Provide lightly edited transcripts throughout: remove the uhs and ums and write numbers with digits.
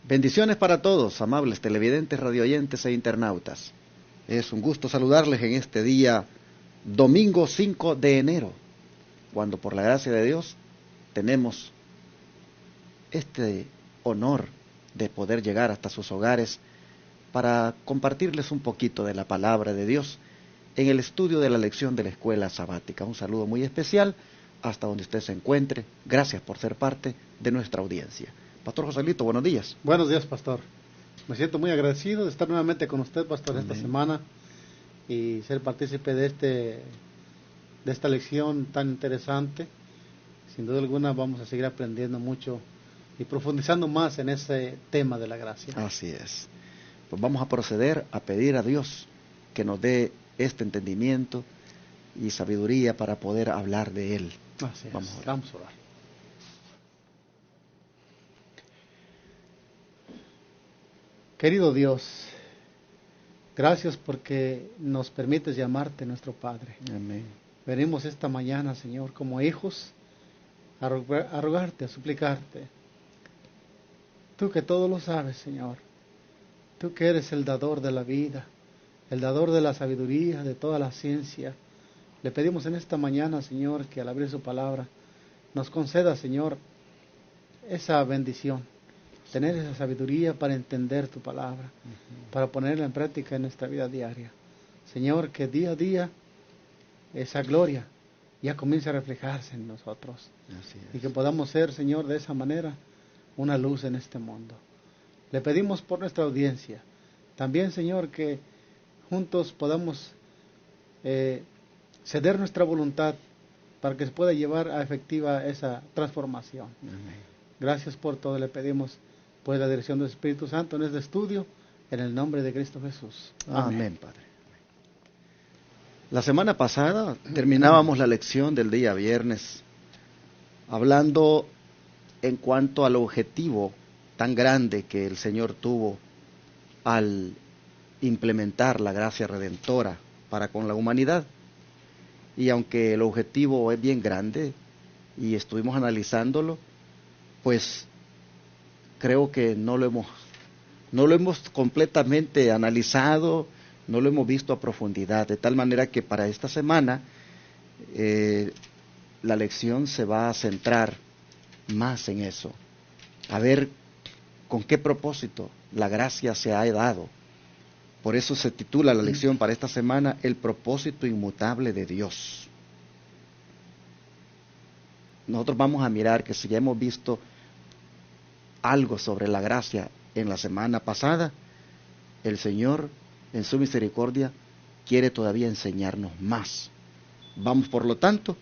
Bendiciones para todos, amables televidentes, radioyentes e internautas. Es un gusto saludarles en este día, domingo 5 de enero, cuando por la gracia de Dios tenemos este honor de poder llegar hasta sus hogares para compartirles un poquito de la palabra de Dios en el estudio de la lección de la escuela sabática. Un saludo muy especial hasta donde usted se encuentre. Gracias por ser parte de nuestra audiencia. Pastor Joselito, buenos días. Buenos días, pastor. Me siento muy agradecido de estar nuevamente con usted, pastor, esta semana y ser partícipe de esta lección tan interesante. Sin duda alguna vamos a seguir aprendiendo mucho y profundizando más en ese tema de la gracia. Así es. Pues vamos a proceder a pedir a Dios que nos dé este entendimiento y sabiduría para poder hablar de Él. Así es. Vamos a orar. Vamos a orar. Querido Dios, gracias porque nos permites llamarte nuestro Padre. Amén. Venimos esta mañana, Señor, como hijos, a rogarte, a suplicarte. Tú que todo lo sabes, Señor. Tú que eres el dador de la vida, el dador de la sabiduría, de toda la ciencia. Le pedimos en esta mañana, Señor, que al abrir su palabra nos conceda, Señor, esa bendición. Tener esa sabiduría para entender tu palabra, para ponerla en práctica en nuestra vida diaria. Señor, que día a día esa gloria ya comience a reflejarse en nosotros. Así es. Y que podamos ser, Señor, de esa manera una luz en este mundo. Le pedimos por nuestra audiencia. También, Señor, que juntos podamos ceder nuestra voluntad para que se pueda llevar a efectiva esa transformación. Amén. Gracias por todo, le pedimos por la dirección del Espíritu Santo en este estudio, en el nombre de Cristo Jesús. Amén, Padre. La semana pasada terminábamos la lección del día viernes hablando en cuanto al objetivo tan grande que el Señor tuvo al implementar la gracia redentora para con la humanidad. Y aunque el objetivo es bien grande y estuvimos analizándolo, pues creo que no lo hemos completamente analizado, no lo hemos visto a profundidad, de tal manera que para esta semana la lección se va a centrar más en eso, a ver con qué propósito la gracia se ha dado. Por eso se titula la lección para esta semana, El propósito inmutable de Dios. Nosotros vamos a mirar que si ya hemos visto algo sobre la gracia en la semana pasada, el Señor en su misericordia quiere todavía enseñarnos más. Vamos por lo tanto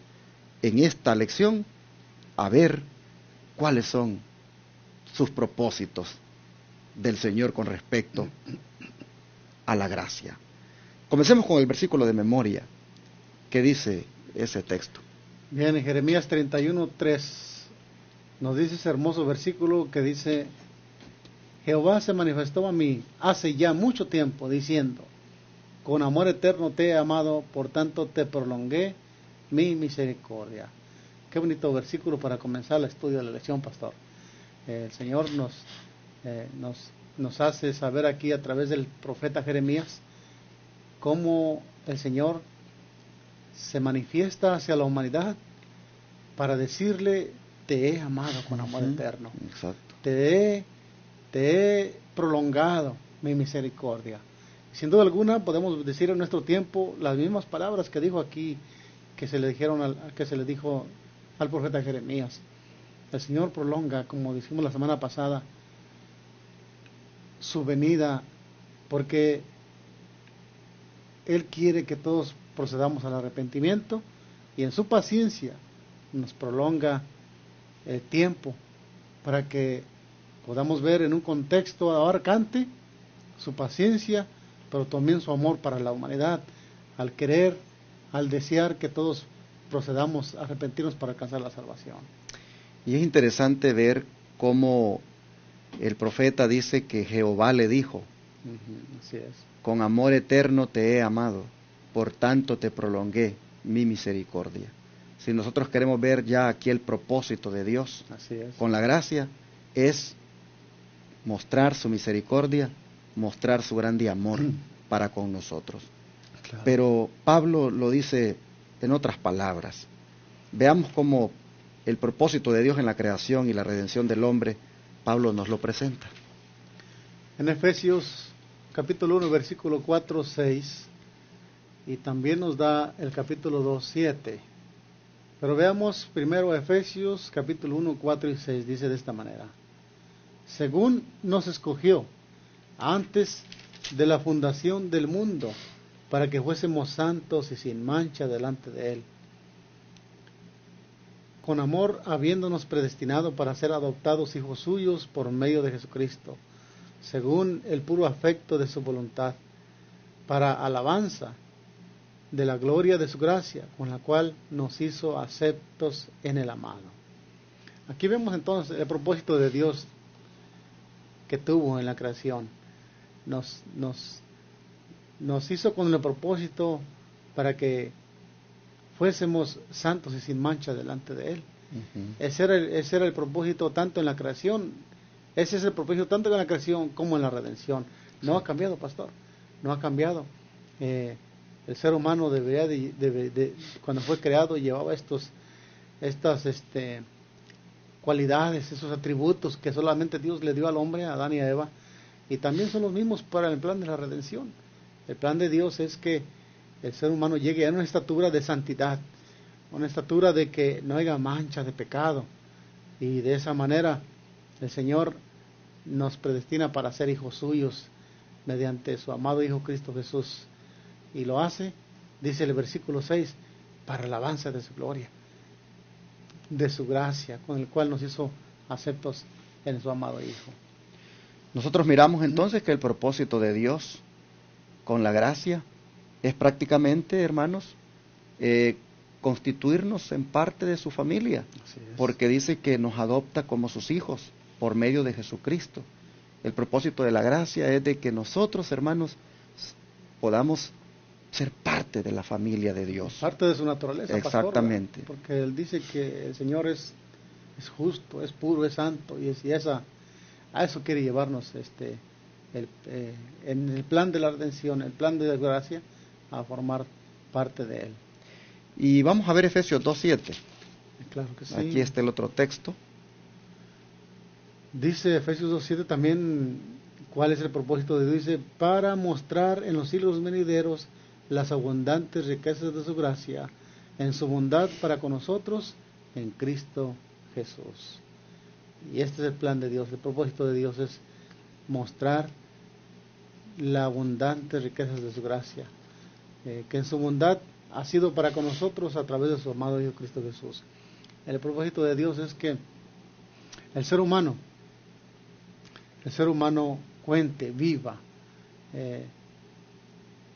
en esta lección a ver cuáles son sus propósitos del Señor con respecto a la gracia. Comencemos con el versículo de memoria que dice ese texto. Bien, en Jeremías 31:3 nos dice ese hermoso versículo que dice: Jehová se manifestó a mí hace ya mucho tiempo, diciendo: con amor eterno te he amado, por tanto te prolongué mi misericordia. Qué bonito versículo para comenzar el estudio de la lección, pastor. El Señor nos hace saber aquí a través del profeta Jeremías cómo el Señor se manifiesta hacia la humanidad para decirle: te he amado con amor eterno. Exacto. Te he prolongado mi misericordia. Sin duda alguna podemos decir en nuestro tiempo las mismas palabras que dijo aquí, que se le dijo al profeta Jeremías. El Señor prolonga, como dijimos la semana pasada, su venida, porque Él quiere que todos procedamos al arrepentimiento, y en su paciencia nos prolonga el tiempo para que podamos ver en un contexto abarcante su paciencia, pero también su amor para la humanidad, al querer, al desear que todos procedamos a arrepentirnos para alcanzar la salvación. Y es interesante ver cómo el profeta dice que Jehová le dijo: así es. Con amor eterno te he amado, por tanto te prolongué mi misericordia. Si nosotros queremos ver ya aquí el propósito de Dios Así es. con la gracia, es mostrar su misericordia, mostrar su grande amor para con nosotros. Claro. Pero Pablo lo dice en otras palabras. Veamos cómo el propósito de Dios en la creación y la redención del hombre, Pablo nos lo presenta. En Efesios capítulo 1, versículo 4, 6, y también nos da el capítulo 2, 7. Pero veamos primero Efesios capítulo 1, 4 y 6, dice de esta manera: según nos escogió antes de la fundación del mundo, para que fuésemos santos y sin mancha delante de Él, con amor habiéndonos predestinado para ser adoptados hijos suyos por medio de Jesucristo, según el puro afecto de su voluntad, para alabanza de la gloria de su gracia, con la cual nos hizo aceptos en el amado. Aquí vemos entonces el propósito de Dios que tuvo en la creación. Nos hizo con el propósito para que fuésemos santos y sin mancha delante de Él. Uh-huh. Ese era el propósito tanto en la creación. Ese es el propósito tanto en la creación como en la redención. No sí. Ha cambiado, pastor. No ha cambiado. El ser humano debería cuando fue creado llevaba estas cualidades, esos atributos que solamente Dios le dio al hombre, a Adán y a Eva, y también son los mismos para el plan de la redención. El plan de Dios es que el ser humano llegue a una estatura de santidad, una estatura de que no haya mancha de pecado, y de esa manera el Señor nos predestina para ser hijos suyos mediante su amado Hijo Cristo Jesús, y lo hace, dice el versículo 6, para alabanza de su gloria, de su gracia, con el cual nos hizo aceptos en su amado Hijo. Nosotros miramos entonces que el propósito de Dios con la gracia es prácticamente, hermanos, constituirnos en parte de su familia, porque dice que nos adopta como sus hijos por medio de Jesucristo. El propósito de la gracia es de que nosotros, hermanos, podamos ser parte de la familia de Dios. Parte de su naturaleza. Exactamente. Pastor, porque Él dice que el Señor es justo, es puro, es santo, y a eso quiere llevarnos en el plan de la redención, el plan de la gracia, a formar parte de Él. Y vamos a ver Efesios 2:7. Claro que sí. Aquí está el otro texto. Dice Efesios 2:7 también cuál es el propósito de Dios. Dice, para mostrar en los siglos venideros las abundantes riquezas de su gracia, en su bondad para con nosotros, en Cristo Jesús. Y este es el plan de Dios. El propósito de Dios es mostrar las abundantes riquezas de su gracia, que en su bondad ha sido para con nosotros a través de su amado Hijo Cristo Jesús. El propósito de Dios es que el ser humano cuente, viva,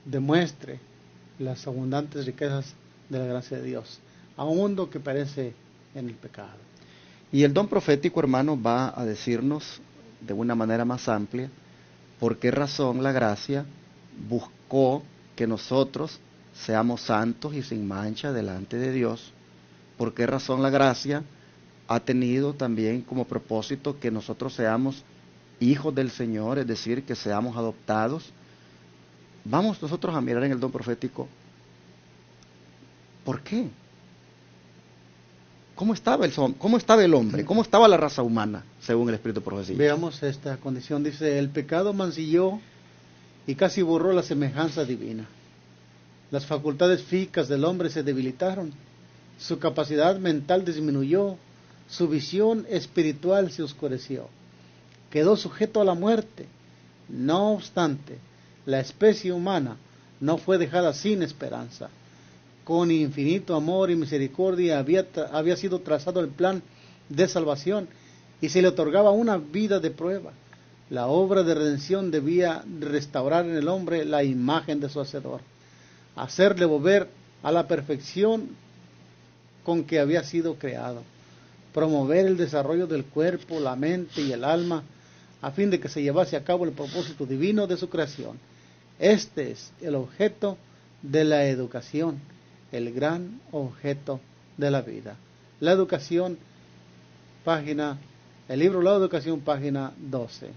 demuestre las abundantes riquezas de la gracia de Dios a un mundo que perece en el pecado. Y el don profético, hermano, va a decirnos de una manera más amplia por qué razón la gracia buscó que nosotros seamos santos y sin mancha delante de Dios, por qué razón la gracia ha tenido también como propósito que nosotros seamos hijos del Señor, es decir, que seamos adoptados. Vamos nosotros a mirar en el don profético, ¿por qué? ¿Cómo estaba el hombre? ¿Cómo estaba la raza humana, según el Espíritu de profecía? Veamos esta condición. Dice, el pecado mancilló y casi borró la semejanza divina. Las facultades físicas del hombre se debilitaron, su capacidad mental disminuyó, su visión espiritual se oscureció. Quedó sujeto a la muerte. No obstante, la especie humana no fue dejada sin esperanza. Con infinito amor y misericordia había sido trazado el plan de salvación y se le otorgaba una vida de prueba. La obra de redención debía restaurar en el hombre la imagen de su Hacedor, hacerle volver a la perfección con que había sido creado, promover el desarrollo del cuerpo, la mente y el alma, a fin de que se llevase a cabo el propósito divino de su creación. Este es el objeto de la educación, el gran objeto de la vida. El libro La Educación, página 12.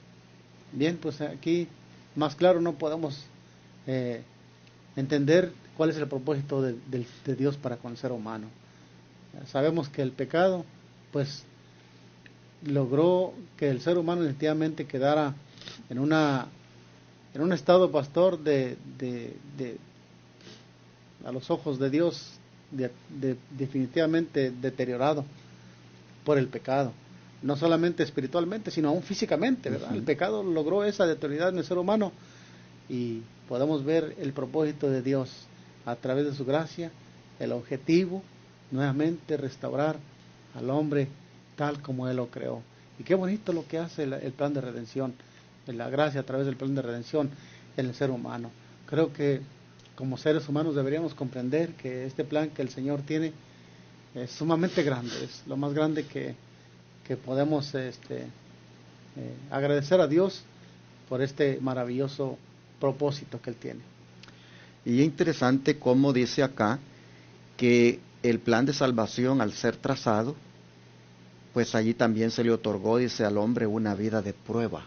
Bien, pues aquí más claro no podemos entender cuál es el propósito de Dios para con el ser humano. Sabemos que el pecado, pues, logró que el ser humano definitivamente quedara en un estado, pastor, a los ojos de Dios, definitivamente deteriorado por el pecado. No solamente espiritualmente, sino aún físicamente, ¿verdad? Uh-huh. El pecado logró esa deterioridad en el ser humano y podemos ver el propósito de Dios a través de su gracia, el objetivo, nuevamente restaurar al hombre tal como Él lo creó. Y qué bonito lo que hace el plan de redención, la gracia a través del plan de redención en el ser humano. Creo que como seres humanos deberíamos comprender que este plan que el Señor tiene es sumamente grande, es lo más grande que podemos agradecer a Dios por este maravilloso propósito que Él tiene. Y es interesante cómo dice acá que el plan de salvación, al ser trazado, pues allí también se le otorgó, dice, al hombre una vida de prueba.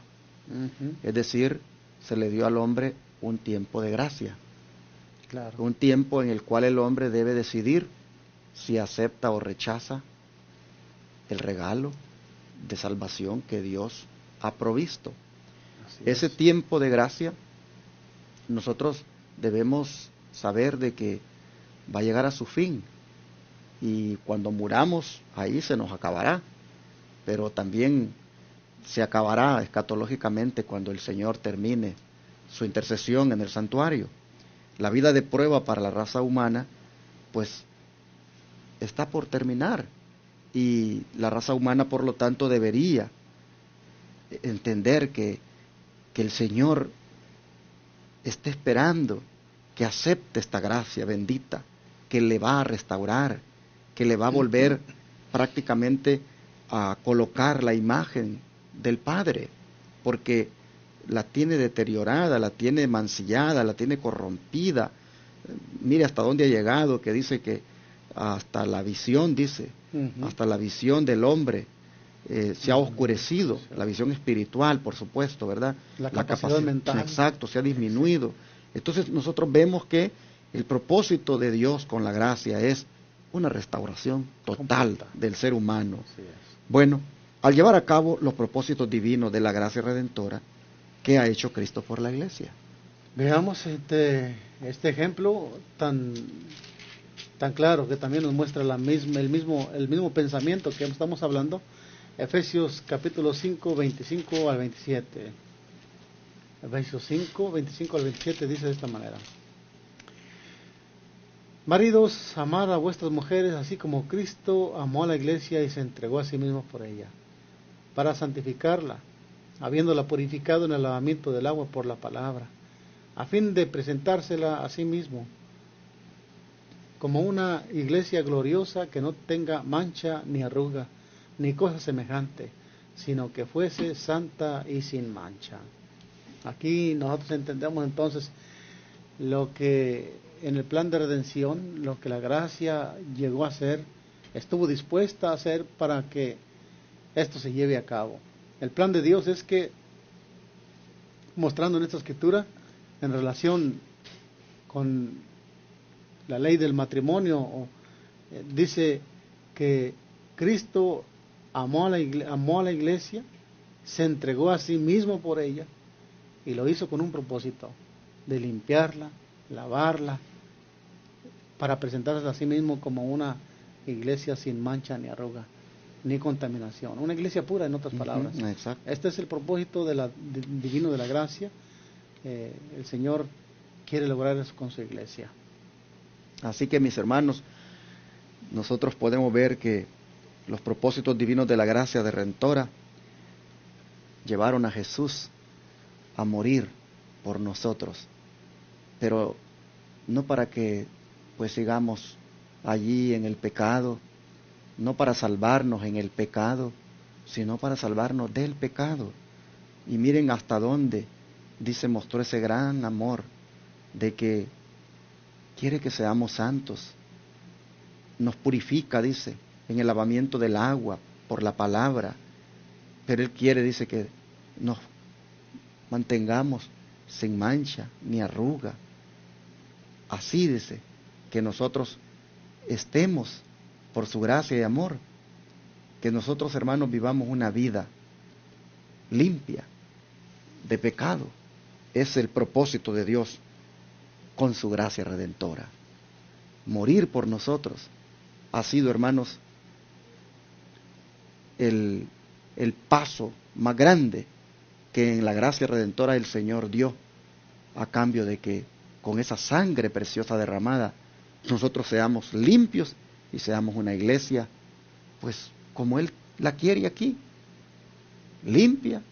Uh-huh. Es decir, se le dio al hombre un tiempo de gracia. Claro. Un tiempo en el cual el hombre debe decidir si acepta o rechaza el regalo de salvación que Dios ha provisto. Ese tiempo de gracia, nosotros debemos saber de que va a llegar a su fin, y cuando muramos ahí se nos acabará, pero también se acabará escatológicamente cuando el Señor termine su intercesión en el santuario. La vida de prueba para la raza humana pues está por terminar, y la raza humana por lo tanto debería entender que el Señor está esperando que acepte esta gracia bendita, que le va a restaurar, que le va a volver prácticamente a colocar la imagen del Padre, porque la tiene deteriorada, la tiene mancillada, la tiene corrompida. Mire hasta dónde ha llegado, que dice que hasta la visión, dice, uh-huh, hasta la visión del hombre se ha oscurecido, la visión espiritual, por supuesto, ¿verdad? La capacidad mental. Exacto, se ha disminuido. Entonces nosotros vemos que el propósito de Dios con la gracia es una restauración total del ser humano. Bueno, al llevar a cabo los propósitos divinos de la gracia redentora, ¿qué ha hecho Cristo por la iglesia? Veamos este ejemplo tan claro, que también nos muestra el mismo pensamiento que estamos hablando. Efesios capítulo 5, 25 al 27. Efesios 5, 25 al 27 dice de esta manera: Maridos, amad a vuestras mujeres, así como Cristo amó a la iglesia y se entregó a sí mismo por ella, para santificarla, habiéndola purificado en el lavamiento del agua por la palabra, a fin de presentársela a sí mismo como una iglesia gloriosa, que no tenga mancha ni arruga ni cosa semejante, sino que fuese santa y sin mancha. Aquí nosotros entendemos entonces lo que en el plan de redención, lo que la gracia llegó a hacer, estuvo dispuesta a hacer para que esto se lleve a cabo. El plan de Dios es que, mostrando en esta escritura, en relación con la ley del matrimonio, dice que Cristo amó a la iglesia, se entregó a sí mismo por ella, y lo hizo con un propósito de limpiarla, lavarla, para presentarse a sí mismo como una iglesia sin mancha ni arruga ni contaminación, una iglesia pura, en otras palabras. Exacto. Este es el propósito divino de la gracia. El Señor quiere lograr eso con su iglesia. Así que, mis hermanos, nosotros podemos ver que los propósitos divinos de la gracia redentora llevaron a Jesús a morir por nosotros, pero no para que pues sigamos allí en el pecado, no para salvarnos en el pecado, sino para salvarnos del pecado. Y miren hasta dónde, dice, mostró ese gran amor de que quiere que seamos santos. Nos purifica, dice, en el lavamiento del agua por la palabra, pero Él quiere, dice, que nos mantengamos sin mancha ni arruga. Así dice, que nosotros estemos por su gracia y amor, que nosotros, hermanos, vivamos una vida limpia de pecado. Es el propósito de Dios con su gracia redentora. Morir por nosotros ha sido, hermanos, el paso más grande que en la gracia redentora el Señor dio, a cambio de que con esa sangre preciosa derramada nosotros seamos limpios y seamos una iglesia, pues como Él la quiere aquí, limpia,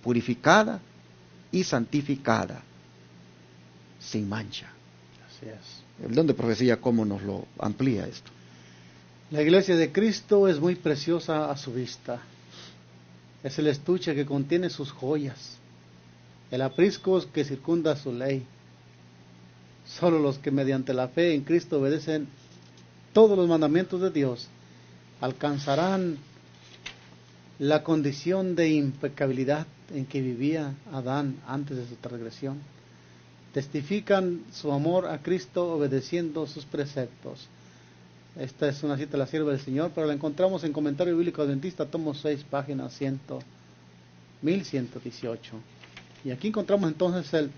purificada y santificada, sin mancha. Así es. El don de profecía, ¿cómo nos lo amplía esto? La iglesia de Cristo es muy preciosa a su vista. Es el estuche que contiene sus joyas, el aprisco que circunda su ley. Solo los que mediante la fe en Cristo obedecen todos los mandamientos de Dios alcanzarán la condición de impecabilidad en que vivía Adán antes de su transgresión. Testifican su amor a Cristo obedeciendo sus preceptos. Esta es una cita de la sierva del Señor, pero la encontramos en Comentario Bíblico Adventista, tomo 6, página 1118. Y aquí encontramos entonces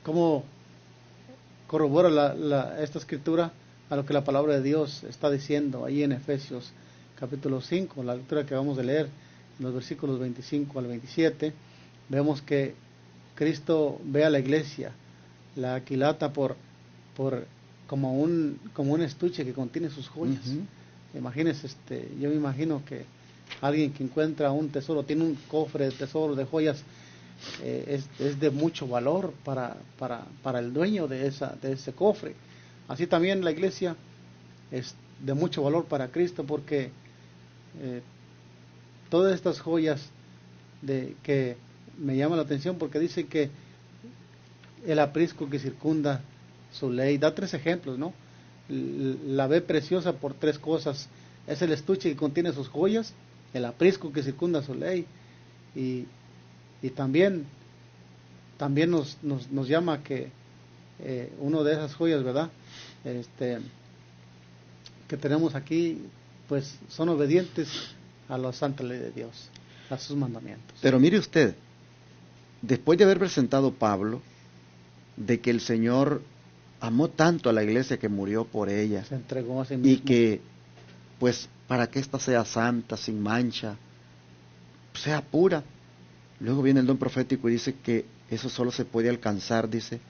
cómo corrobora esta escritura a lo que la palabra de Dios está diciendo ahí en Efesios capítulo 5, la lectura que vamos a leer, en los versículos 25 al 27. Vemos que Cristo ve a la iglesia, la aquilata como un estuche que contiene sus joyas. Imagínense, yo me imagino que alguien que encuentra un tesoro, tiene un cofre de tesoro de joyas, es de mucho valor para el dueño de ese cofre. Así también la iglesia es de mucho valor para Cristo, porque todas estas joyas que me llama la atención, porque dice que el aprisco que circunda su ley, da 3 ejemplos, ¿no? La ve preciosa por 3 cosas: es el estuche que contiene sus joyas, el aprisco que circunda su ley, y también nos llama que uno de esas joyas, ¿verdad?, que tenemos aquí, pues son obedientes a la santa ley de Dios, a sus mandamientos. Pero mire usted, después de haber presentado Pablo de que el Señor amó tanto a la iglesia que murió por ella, se entregó a sí mismo, y que, pues, para que ésta sea santa, sin mancha, sea pura. Luego viene el don profético y dice que eso solo se puede alcanzar, dice,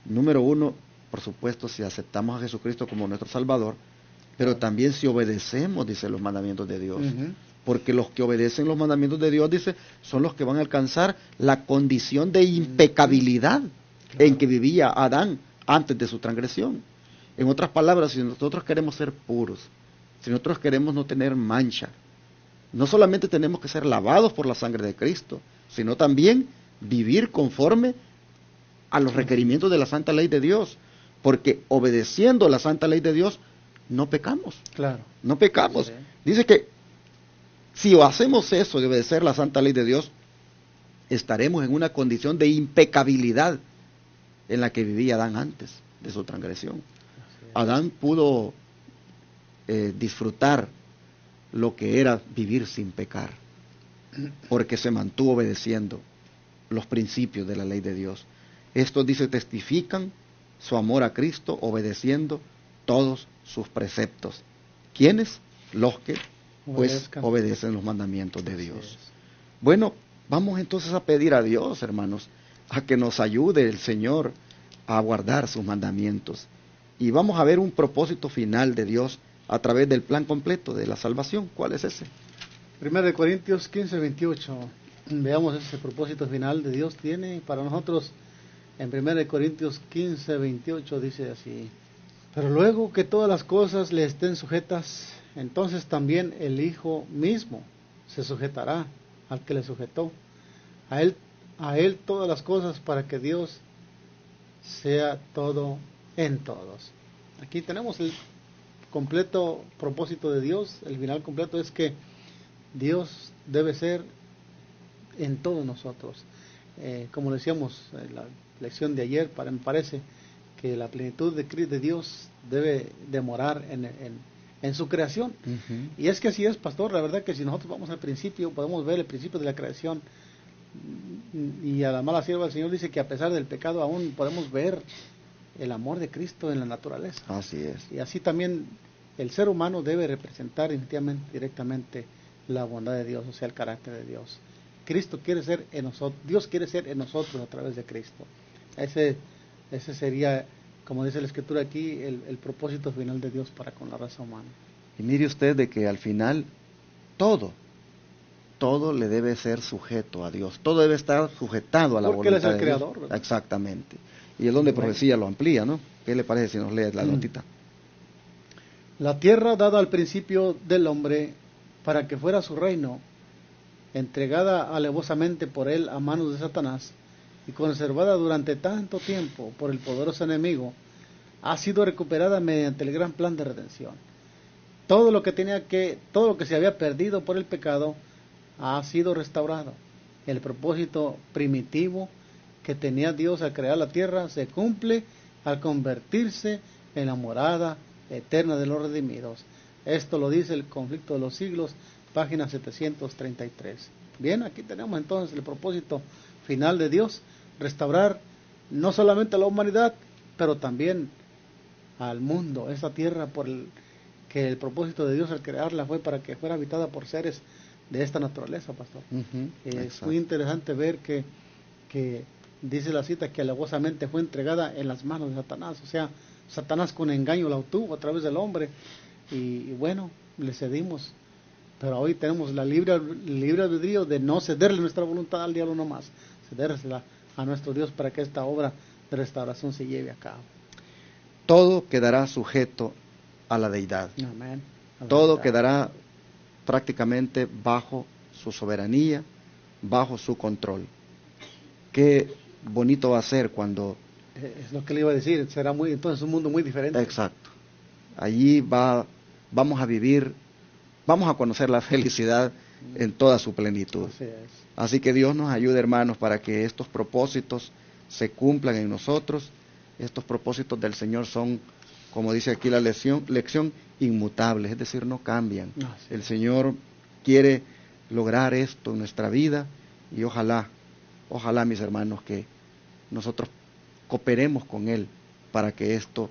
número 1, por supuesto, si aceptamos a Jesucristo como nuestro Salvador, pero también si obedecemos, dice, los mandamientos de Dios. Porque los que obedecen los mandamientos de Dios, dice, son los que van a alcanzar la condición de impecabilidad en que vivía Adán antes de su transgresión. En otras palabras, si nosotros queremos ser puros, si nosotros queremos no tener mancha, no solamente tenemos que ser lavados por la sangre de Cristo, sino también vivir conforme a los requerimientos de la santa ley de Dios, porque obedeciendo la santa ley de Dios no pecamos. Claro. No pecamos. Sí. Dice que si hacemos eso de obedecer la santa ley de Dios, estaremos en una condición de impecabilidad en la que vivía Adán antes de su transgresión. Adán pudo disfrutar lo que era vivir sin pecar, porque se mantuvo obedeciendo los principios de la ley de Dios. Estos, dice, testifican su amor a Cristo obedeciendo todos sus preceptos. ¿Quiénes? Los que pues obedecen los mandamientos de Dios. Bueno, vamos entonces a pedir a Dios, hermanos, a que nos ayude el Señor a guardar sus mandamientos. Y vamos a ver un propósito final de Dios a través del plan completo de la salvación. ¿Cuál es ese? 1 Corintios 15, 28. Veamos ese propósito final de Dios tiene para nosotros. En 1 Corintios 15, 28 dice así: pero luego que todas las cosas le estén sujetas, entonces también el Hijo mismo se sujetará al que le sujetó. A él todas las cosas, para que Dios sea todo en todos. Aquí tenemos el completo propósito de Dios. El final completo es que Dios debe ser en todos nosotros. Como decíamos en la lección de ayer, me parece que la plenitud de Dios debe de morar en su creación. Y es que así es, pastor. La verdad que si nosotros vamos al principio, podemos ver el principio de la creación. Y a la mala sierva del Señor dice que a pesar del pecado aún podemos ver el amor de Cristo en la naturaleza. Así es. Y así también el ser humano debe representar directamente la bondad de Dios, o sea, el carácter de Dios. Cristo quiere ser en nosotros, Dios quiere ser en nosotros a través de Cristo. Ese sería, como dice la Escritura aquí, el propósito final de Dios para con la raza humana. Y mire usted de que al final todo le debe ser sujeto a Dios, todo debe estar sujetado a la Porque Él voluntad es el de Dios. creador, ¿verdad? Exactamente. Y es donde profecía lo amplía, ¿no? ¿Qué le parece si nos lee la notita? La tierra dada al principio del hombre para que fuera su reino, entregada alevosamente por él a manos de Satanás y conservada durante tanto tiempo por el poderoso enemigo, ha sido recuperada mediante el gran plan de redención. Todo lo que se había perdido por el pecado ha sido restaurado. El propósito primitivo que tenía Dios al crear la tierra se cumple al convertirse en la morada eterna de los redimidos. Esto lo dice el Conflicto de los Siglos, página 733. Bien, aquí tenemos entonces el propósito final de Dios, restaurar no solamente a la humanidad, pero también al mundo, esa tierra que el propósito de Dios al crearla fue para que fuera habitada por seres de esta naturaleza, pastor. Es muy interesante ver que dice la cita que alevosamente fue entregada en las manos de Satanás, o sea, Satanás con engaño la obtuvo a través del hombre y bueno, le cedimos. Pero hoy tenemos la libre albedrío de no cederle nuestra voluntad al diablo nomás, cedérsela a nuestro Dios para que esta obra de restauración se lleve a cabo. Todo quedará sujeto a la deidad. Amén. Todo quedará prácticamente bajo su soberanía, bajo su control. Qué bonito va a ser cuando... Es lo que le iba a decir, será entonces un mundo muy diferente. Exacto. Allí vamos a vivir, vamos a conocer la felicidad en toda su plenitud. Así es. Así que Dios nos ayude, hermanos, para que estos propósitos se cumplan en nosotros. Estos propósitos del Señor son, como dice aquí la lección inmutables, es decir, no cambian. El Señor quiere lograr esto en nuestra vida y ojalá, mis hermanos, que nosotros cooperemos con Él para que esto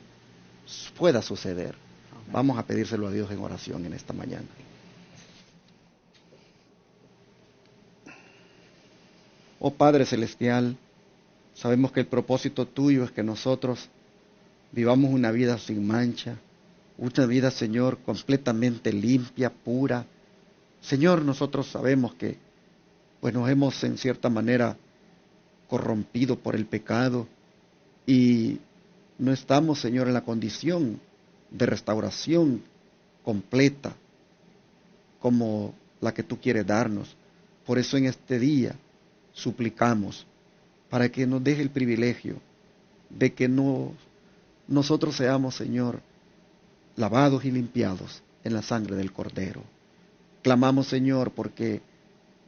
pueda suceder. Amén. Vamos a pedírselo a Dios en oración en esta mañana. Oh Padre Celestial, sabemos que el propósito tuyo es que nosotros vivamos una vida sin mancha, una vida, Señor, completamente limpia, pura. Señor, nosotros sabemos que pues nos hemos en cierta manera corrompido por el pecado y no estamos, Señor, en la condición de restauración completa como la que tú quieres darnos. Por eso en este día suplicamos para que nos deje el privilegio de que nosotros seamos, Señor, lavados y limpiados en la sangre del Cordero. Clamamos, Señor, porque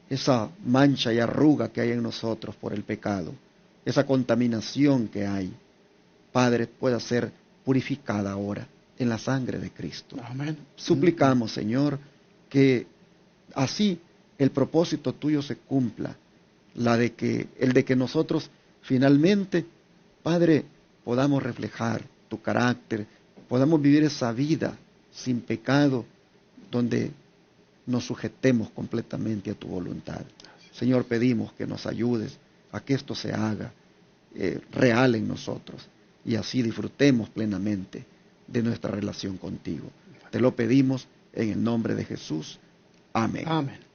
esa mancha y arruga que hay en nosotros por el pecado, esa contaminación que hay, Padre, pueda ser purificada ahora en la sangre de Cristo. Amén. Suplicamos, Señor, que así el propósito tuyo se cumpla, el de que nosotros finalmente, Padre, podamos reflejar tu carácter, podamos vivir esa vida sin pecado, donde nos sujetemos completamente a tu voluntad. Señor, pedimos que nos ayudes a que esto se haga real en nosotros y así disfrutemos plenamente de nuestra relación contigo. Te lo pedimos en el nombre de Jesús. Amén. Amén.